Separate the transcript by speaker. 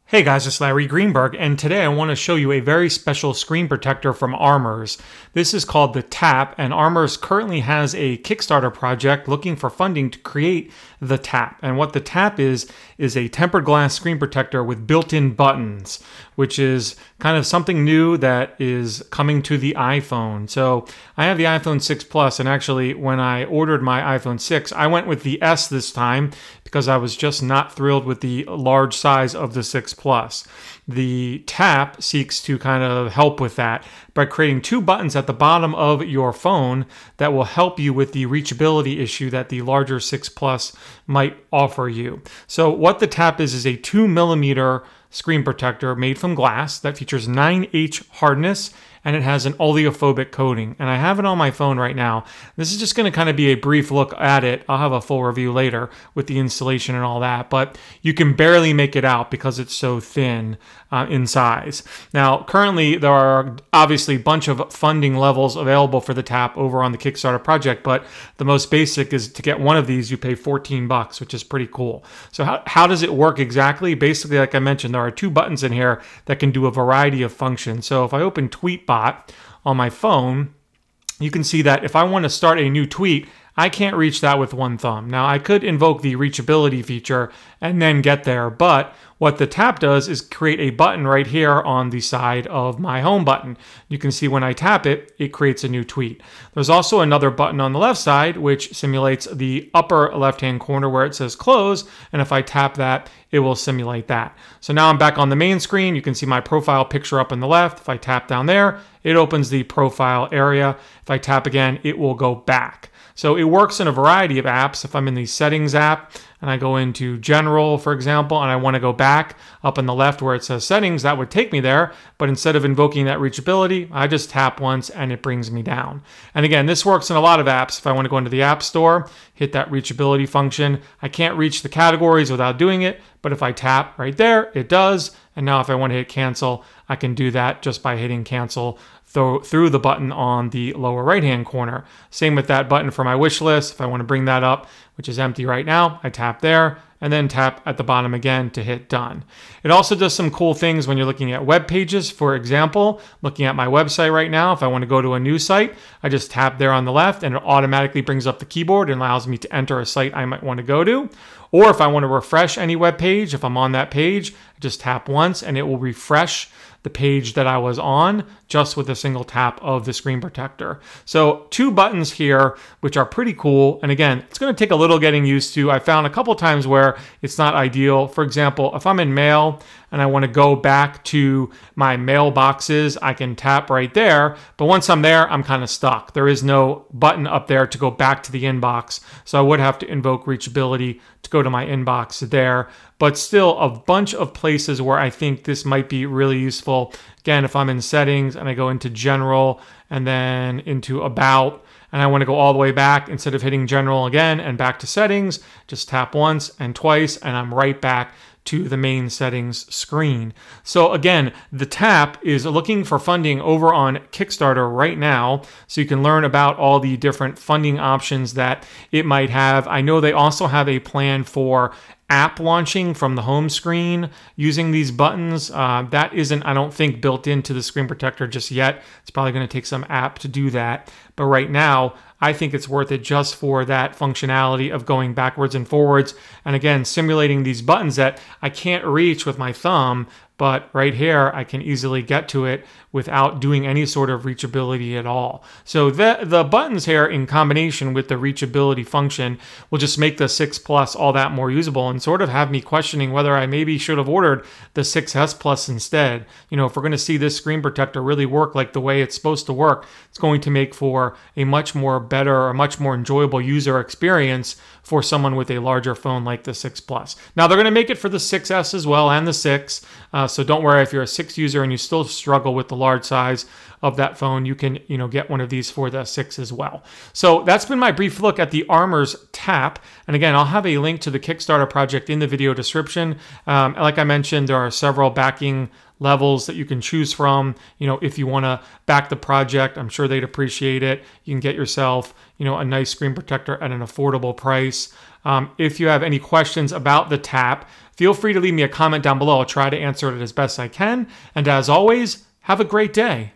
Speaker 1: Hey guys, it's Larry Greenberg, and today I want to show you a very special screen protector from Armorz. This is called the Tap, and Armorz currently has a Kickstarter project looking for funding to create the Tap. And what the Tap is a tempered glass screen protector with built-in buttons, which is kind of something new that is coming to the iPhone. So I have the iPhone 6 Plus, and actually when I ordered my iPhone 6, I went with the S this time because I was just not thrilled with the large size of the 6 Plus. The Tap seeks to kind of help with that by creating two buttons at the bottom of your phone that will help you with the reachability issue that the larger 6 Plus might offer you. So what the Tap is a 2mm screen protector made from glass that features 9H hardness, and it has an oleophobic coating. And I have it on my phone right now. This is just going to kind of be a brief look at it. I'll have a full review later with the installation and all that, but you can barely make it out because it's so thin in size. Now, currently there are obviously a bunch of funding levels available for the Tap over on the Kickstarter project, but the most basic is to get one of these, you pay 14 bucks, which is pretty cool. So how does it work exactly? Basically, like I mentioned, there are two buttons in here that can do a variety of functions. So if I open Tweetbot on my phone, you can see that if I want to start a new tweet, I can't reach that with one thumb. Now, I could invoke the reachability feature and then get there, but what the Tap does is create a button right here on the side of my home button. You can see when I tap it, it creates a new tweet. There's also another button on the left side which simulates the upper left-hand corner where it says close, and if I tap that, it will simulate that. So now I'm back on the main screen. You can see my profile picture up on the left. If I tap down there, it opens the profile area. If I tap again, it will go back. So it works in a variety of apps. If I'm in the Settings app and I go into General, for example, and I want to go back up on the left where it says Settings, that would take me there. But instead of invoking that reachability, I just tap once and it brings me down. And again, this works in a lot of apps. If I want to go into the App Store, hit that reachability function, I can't reach the categories without doing it. But if I tap right there, it does. And now if I want to hit cancel, I can do that just by hitting cancel through the button on the lower right hand corner. Same with that button for my wish list. If I want to bring that up, which is empty right now, I tap there and then tap at the bottom again to hit done. It also does some cool things when you're looking at web pages. For example, looking at my website right now, if I want to go to a new site, I just tap there on the left and it automatically brings up the keyboard and allows me to enter a site I might want to go to. Or if I want to refresh any web page, if I'm on that page, I just tap once and it will refresh the page that I was on just with a single tap of the screen protector. So two buttons here, which are pretty cool. And again, it's going to take a little getting used to. I found a couple times where it's not ideal. For example, if I'm in mail and I want to go back to my mailboxes, I can tap right there. But once I'm there, I'm kind of stuck. There is no button up there to go back to the inbox. So I would have to invoke reachability to go to my inbox there. But still a bunch of places where I think this might be really useful. Again, if I'm in settings and I go into general and then into about, and I want to go all the way back, instead of hitting general again and back to settings, just tap once and twice and I'm right back to the main settings screen. So again, the Tap is looking for funding over on Kickstarter right now, so you can learn about all the different funding options that it might have. I know they also have a plan for app launching from the home screen using these buttons. That isn't, I don't think, built into the screen protector just yet. It's probably going to take some app to do that. But right now, I think it's worth it just for that functionality of going backwards and forwards. And again, simulating these buttons that I can't reach with my thumb, but right here, I can easily get to it without doing any sort of reachability at all. So the buttons here in combination with the reachability function will just make the 6 Plus all that more usable and sort of have me questioning whether I maybe should have ordered the 6S Plus instead. You know, if we're going to see this screen protector really work like the way it's supposed to work, it's going to make for a much more better, a much more enjoyable user experience for someone with a larger phone like the 6 Plus. Now, they're going to make it for the 6S as well and the 6. So don't worry if you're a 6 user and you still struggle with the large size of that phone, you can, get one of these for the 6 as well. So that's been my brief look at the Armorz Tap. And again, I'll have a link to the Kickstarter project in the video description. Like I mentioned, there are several backing levels that you can choose from. If you want to back the project, I'm sure they'd appreciate it. You can get yourself, a nice screen protector at an affordable price. If you have any questions about the Tap, feel free to leave me a comment down below. I'll try to answer it as best I can. And as always, have a great day.